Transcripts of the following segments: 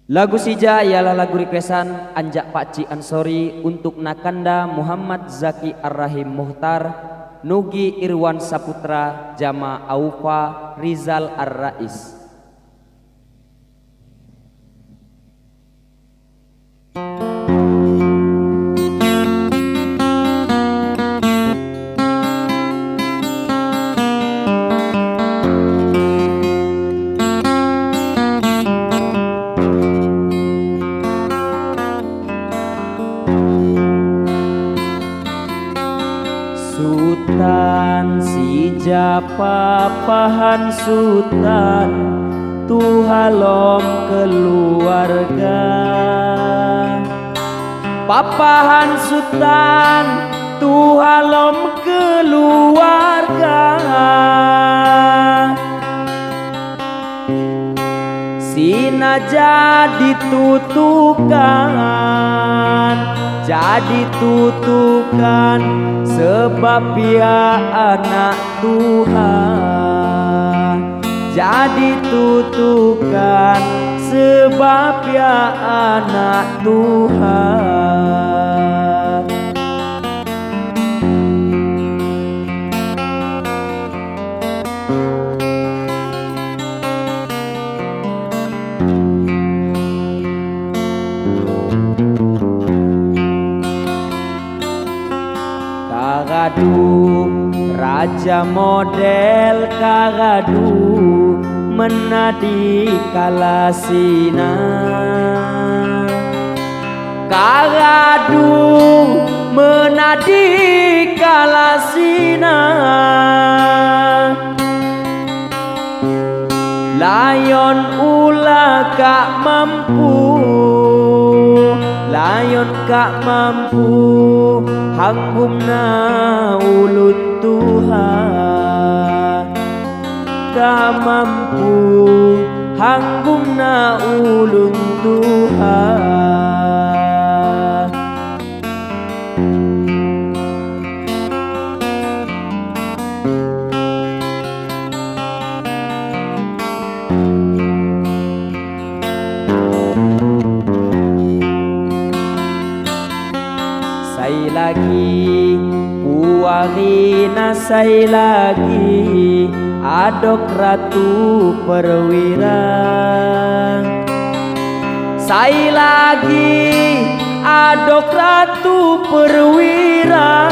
Lagu Sija ialah lagu requestan Anjak Pakcik Ansori untuk Nakanda Muhammad Zaki Ar-Rahim Muhtar, Nugi Irwan Saputra, Jama Aufa, Rizal Ar-Rais. Sultan Sija papahan Sultan Tuhalom keluarga, papahan Sultan Tuhalom keluarga, Sina jadi tutukan sebab ya anak Tuhan, jadi tutukan sebab ya anak Tuhan. Karadu raja model karadu menadi kalasina, karadu menadi kalasina, layon ulah kak mampu, layon kak mampu hanggumna ulun Tuhan, kak mampu hanggumna ulun Tuhan. Sai lagi puarina, sai lagi adok ratu perwira, sai lagi adok ratu perwira,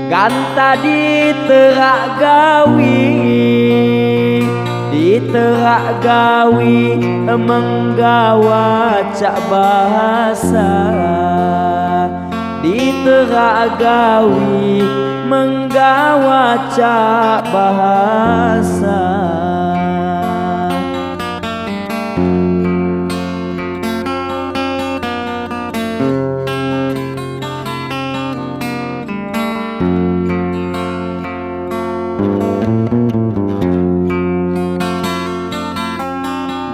ganta diterak gawi, diterak gawi menggawa cak bahasa, diterak gawi menggawa cak bahasa.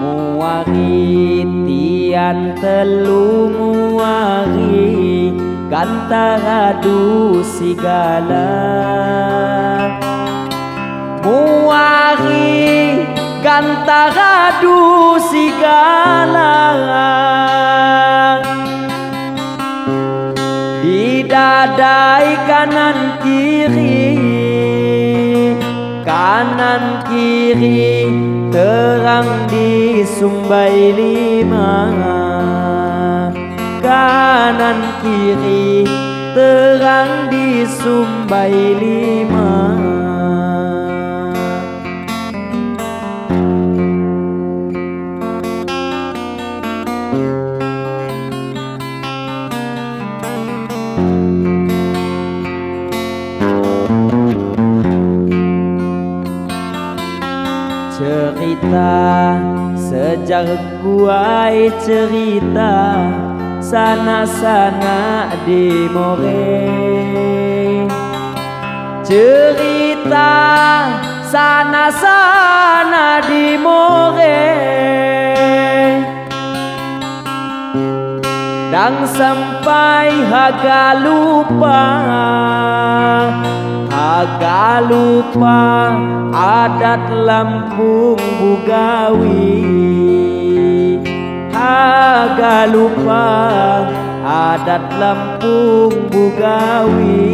Muari tian telu muari gantara sigala, muari gantara sigala, didadai kanan kiri terang di Sumbai Lima, kanan kiri terang di Sumbai Lima. Cerita sejarah guai, cerita sana-sana di More, cerita sana-sana di More, dan sampai haga lupa Agak lupa adat Lampung Bugawi, agak lupa adat Lampung Bugawi.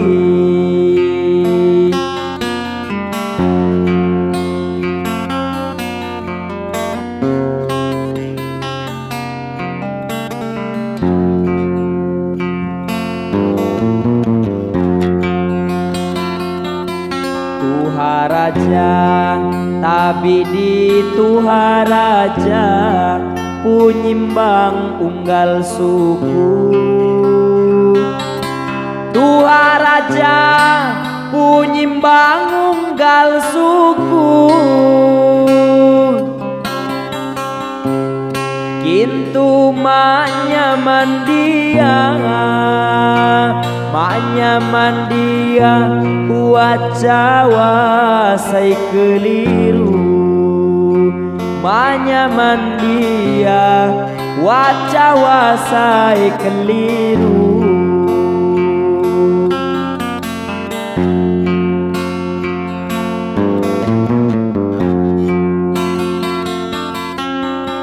Tuharaja tapi di Tuharaja punyimbang unggal suku. Tuharaja punyimbang unggal suku, kintu manyaman dia buat Jawa saya keliru. Manyaman dia buat Jawa saya keliru.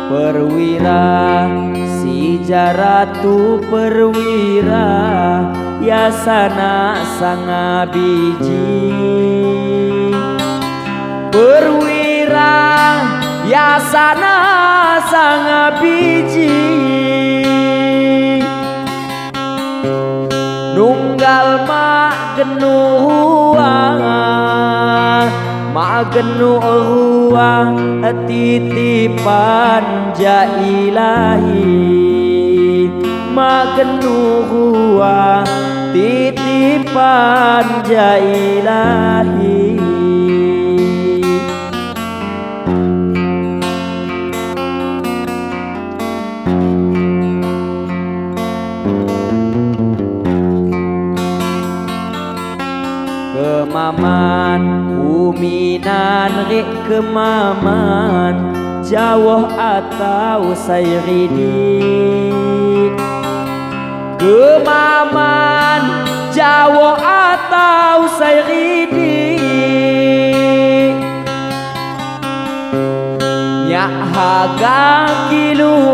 Perwira si jaratu perwira yasana sanga biji. Perwira yasana sanga biji, nunggal mak genuh titipan ja ilahi. Mak genuh titipan ja ilahi. Kemaman uminan rik kemaman jauh atau sayridi. Kemaman jauh atau sayridi, nyak haga kilu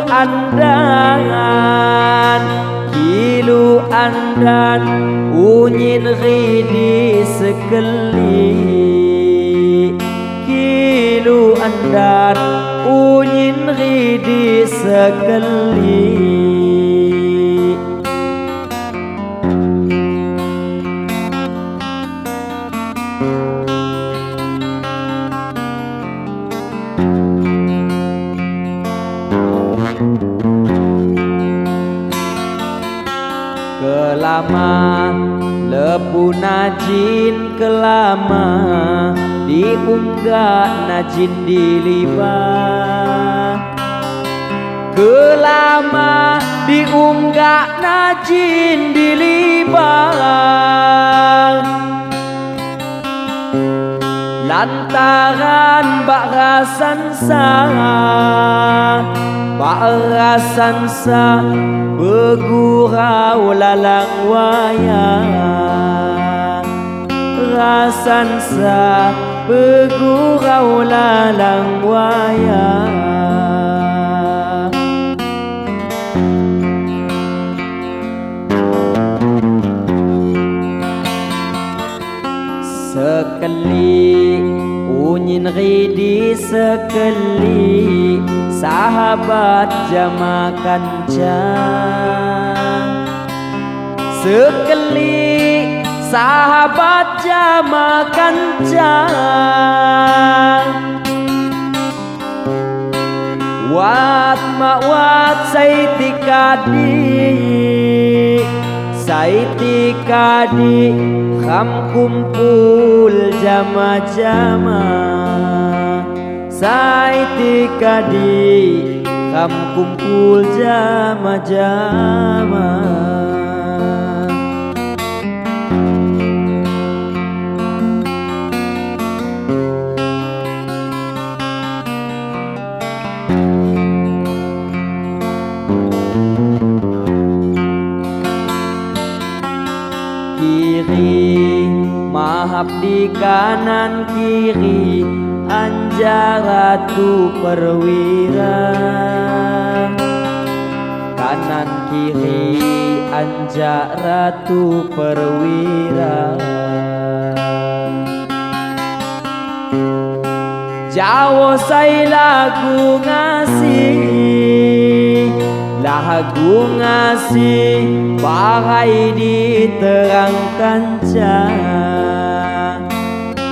andan unyin ridi sekeli. Kilu andan unyin ridi sekeli. Kelama lepu najin kelama diunggah najin diliba. Kelama diunggah najin diliba, lantaran bak rasansa begurau lalang wayang. Rasansa begurau lalang wayang. Sekeli unyin ridi sekeli sahabat jamakan jang. Sekeli sahabat jamakan jang. Wat mawat saiti kadi kham kumpul jama-jama. Saiti kadi kham kumpul jama-jama. Kiri mahab di di kanan kiri Anja Ratu Perwira, kanan kiri Anja Ratu Perwira. Jawa say lagu ngasih, lagu ngasih bagai diterang kanca,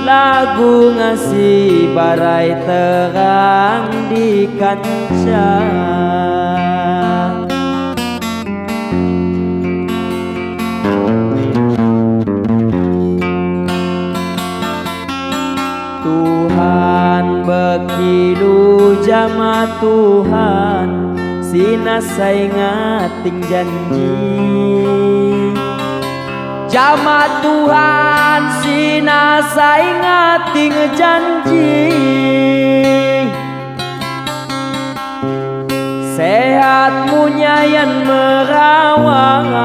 lagu ngasih barai terang di kanca. Tuhan bekilu jama Tuhan, sinasai ngating janji. Jama Tuhan sinasai ngating janji. Sehatmu nyayan merawan,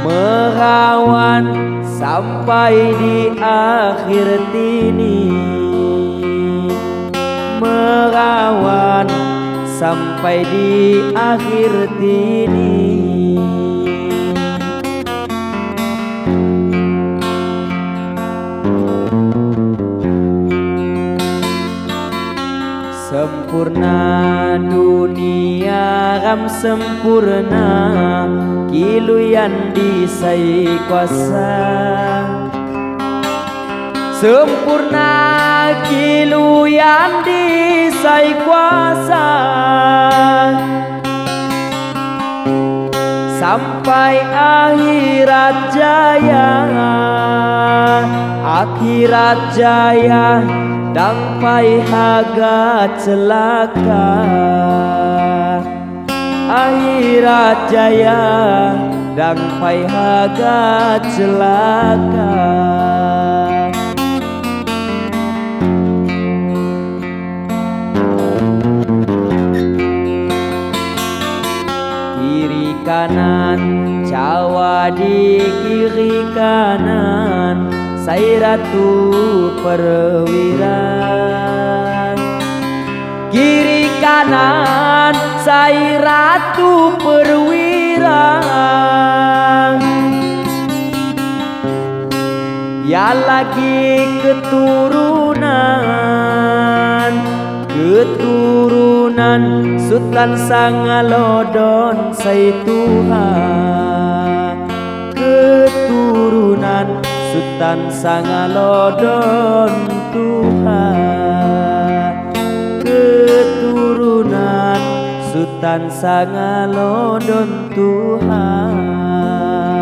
merawan sampai di akhir tini, merawan sampai di akhir tini. Sempurna dunia ram sempurna, kiluyan disai kuasa. Sempurna kiluyan disai kuasa, sampai akhirat jaya, akhirat jaya dampai haga celaka, akhirat jaya dampai haga celaka. Kiri kanan Jawa di kiri kanan, Sai Ratu Perwira. Kiri kanan Sai Ratu Perwira, ya lagi keturunan, keturunan Sultan Sangalodon Sai Tuhan, keturunan Sultan Sangalodon Tuhan, keturunan Sultan Sangalodon Tuhan.